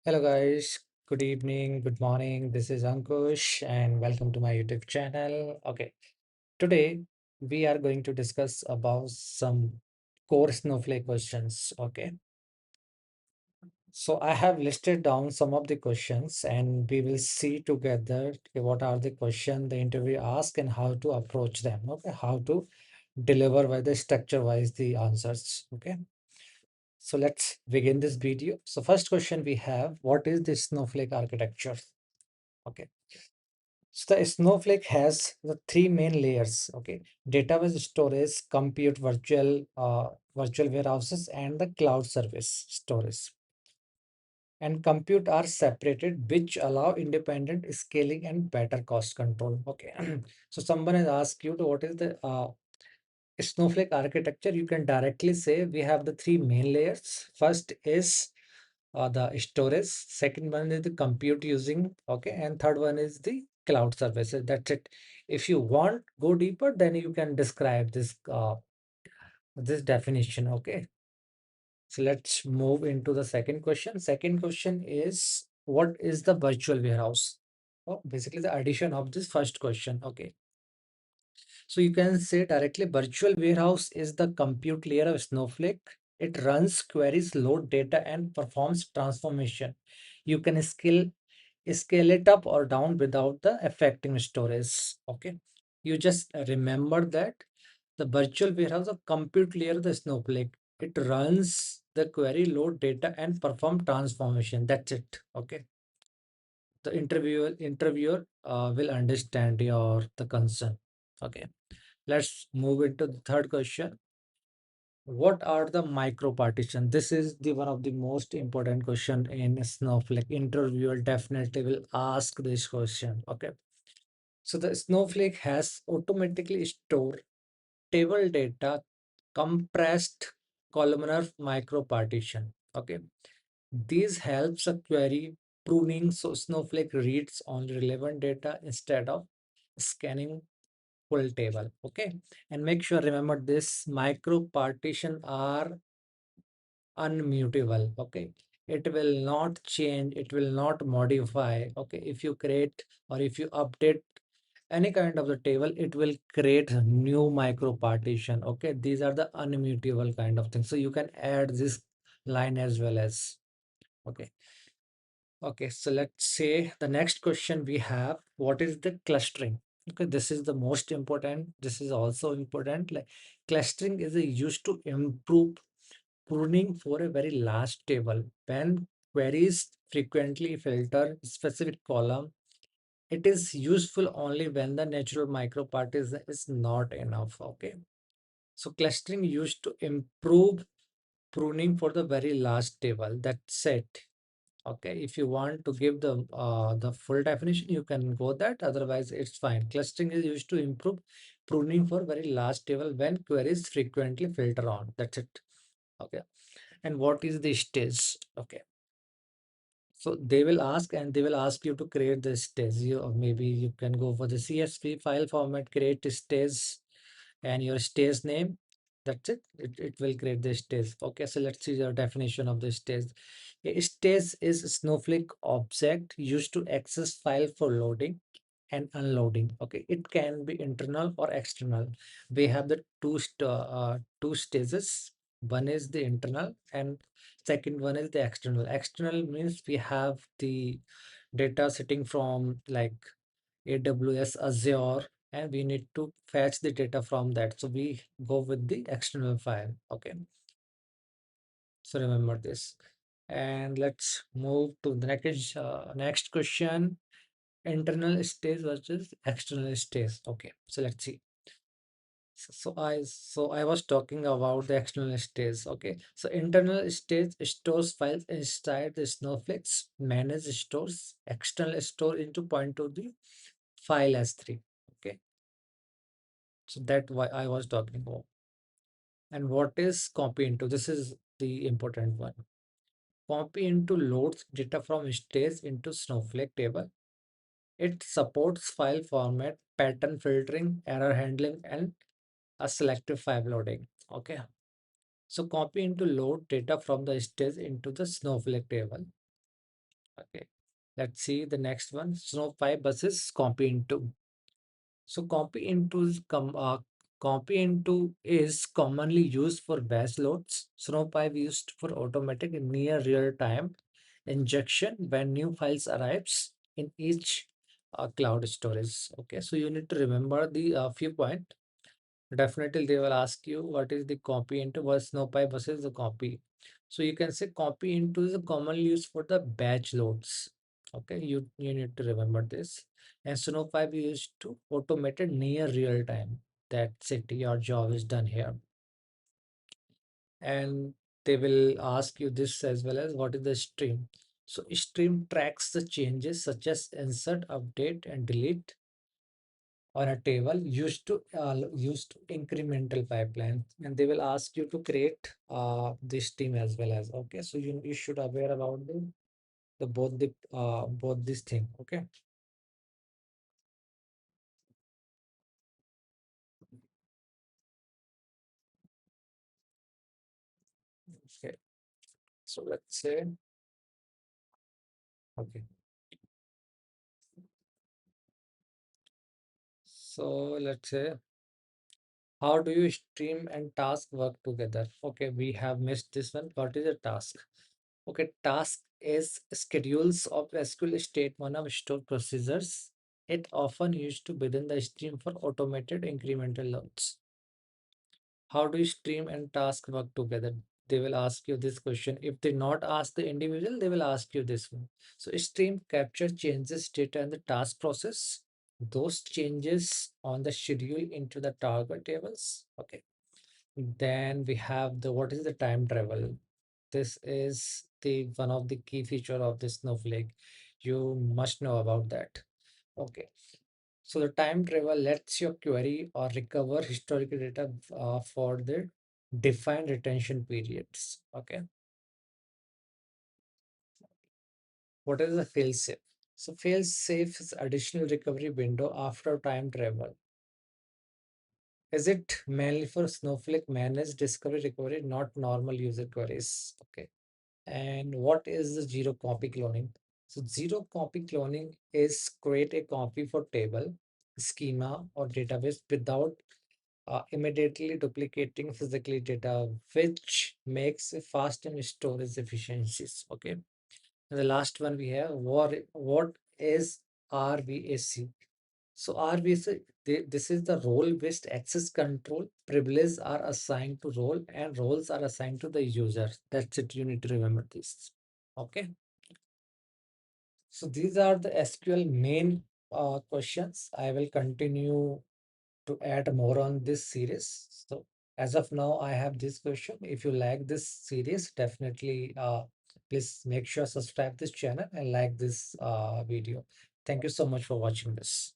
Hello guys, good evening, good morning. This is Ankush and welcome to my YouTube channel. Okay, today we are going to discuss about some core Snowflake questions. Okay, so I have listed down some of the questions and we will see together what are the questions the interview ask and how to approach them. Okay, how to deliver by the structure wise the answers. Okay, so let's begin this video. So first question we have, what is the Snowflake architecture? Okay. So the Snowflake has the three main layers. Okay, database storage, compute virtual warehouses, and the cloud service storage. And compute are separated, which allow independent scaling and better cost control. Okay, so someone has asked you to what is the Snowflake architecture. You can directly say we have the three main layers. First is the storage, second one is the compute using, okay, and third one is the cloud services. That's it. If you want go deeper, then you can describe this definition. Okay, so let's move into the second question. Second question is, what is the virtual warehouse? Oh, basically the addition of this first question. Okay, so you can say directly virtual warehouse is the compute layer of Snowflake. It runs queries, load data, and performs transformation. You can scale it up or down without the affecting storage. Okay. You just remember that the virtual warehouse of compute layer of the Snowflake. It runs the query, load data, and perform transformation. That's it. Okay. The interviewer will understand your the concern. Okay. Let's move into the third question. What are the micro partition? This is the one of the most important question in Snowflake. Interviewer definitely will ask this question. Okay. So the Snowflake has automatically stored table data compressed columnar micro partition. Okay. These helps a query pruning so Snowflake reads only relevant data instead of scanning full table. Okay, and make sure remember this micro partition are unmutable. Okay, it will not change, it will not modify. Okay, if you create or if you update any kind of the table, it will create a new micro partition. Okay, these are the unmutable kind of things, so you can add this line as well as. Okay. Okay, so let's say the next question we have, what is the clustering? Okay, this is the most important. This is also important. Like clustering is used to improve pruning for a very large table. When queries frequently filter specific column, it is useful only when the natural micropartition is not enough. Okay, so clustering used to improve pruning for the very large table. That's it. Okay, if you want to give the full definition, you can go that. Otherwise, it's fine. Clustering is used to improve pruning for very large table when queries frequently filter on. That's it. Okay. And what is the stage? Okay. So they will ask and they will ask you to create the stage. You or maybe you can go for the CSV file format, create a stage and your stage name. That's it. It will create the stage. Okay, so let's see your definition of the stage. A stage is a Snowflake object used to access file for loading and unloading. Okay, it can be internal or external. We have the two stages. One is the internal and second one is the external. External means we have the data sitting from like AWS, Azure, and we need to fetch the data from that. So we go with the external file. Okay. So remember this. And let's move to the next question. Internal stage versus external stage. Okay. So let's see. So I was talking about the external stage. Okay. So internal stage stores files inside the Snowflake's manage stores. External store into point to the file S3. Okay. So that why I was talking about. And what is copy into? This is the important one. Copy into loads data from stage into Snowflake table. It supports file format, pattern filtering, error handling, and a selective file loading. Okay. So copy into load data from the stage into the Snowflake table. Okay. Let's see the next one. Snow 5 buses copy into. So copy into is commonly used for batch loads. Snow 5 used for automatic near real time injection when new files arrives in each cloud storage. Okay, so you need to remember the few point. Definitely, they will ask you what is the copy into versus NoPy versus the copy. So you can say copy into is commonly used for the batch loads. Okay, you need to remember this. And Snow 5 used to automated near real time. That's it. Your job is done here. And they will ask you this as well as what is the stream. So stream tracks the changes such as insert, update, and delete on a table used to incremental pipeline, and they will ask you to create this team as well as. Okay, so you should aware about the both this thing. Okay. Okay, so let's say, okay, so let's say, how do you stream and task work together? Okay, we have missed this one. What is a task? Okay, task is schedules of SQL statement of stored procedures. It often used to within the stream for automated incremental loads. How do you stream and task work together? They will ask you this question. If they not ask the individual, they will ask you this one. So stream capture changes data in the task process. Those changes on the schedule into the target tables. Okay. Then we have the what is the time travel? This is the one of the key feature of the Snowflake. You must know about that. Okay. So the time travel lets your query or recover historical data for the defined retention periods. Okay. What is the failsafe? So failsafe is additional recovery window after time travel. Is it mainly for Snowflake managed discovery recovery, not normal user queries? Okay. And what is the zero copy cloning? So zero copy cloning is create a copy for table, schema, or database without immediately duplicating physically data, which makes a fast and storage efficiencies. Okay. And the last one we have, what is RBAC? So RBAC, this is the role-based access control. Privileges are assigned to role and roles are assigned to the user. That's it. You need to remember this. Okay. So these are the SQL main questions. I will continue to add more on this series. So as of now, I have this question. If you like this series, definitely please make sure subscribe this channel and like this video. Thank you so much for watching this.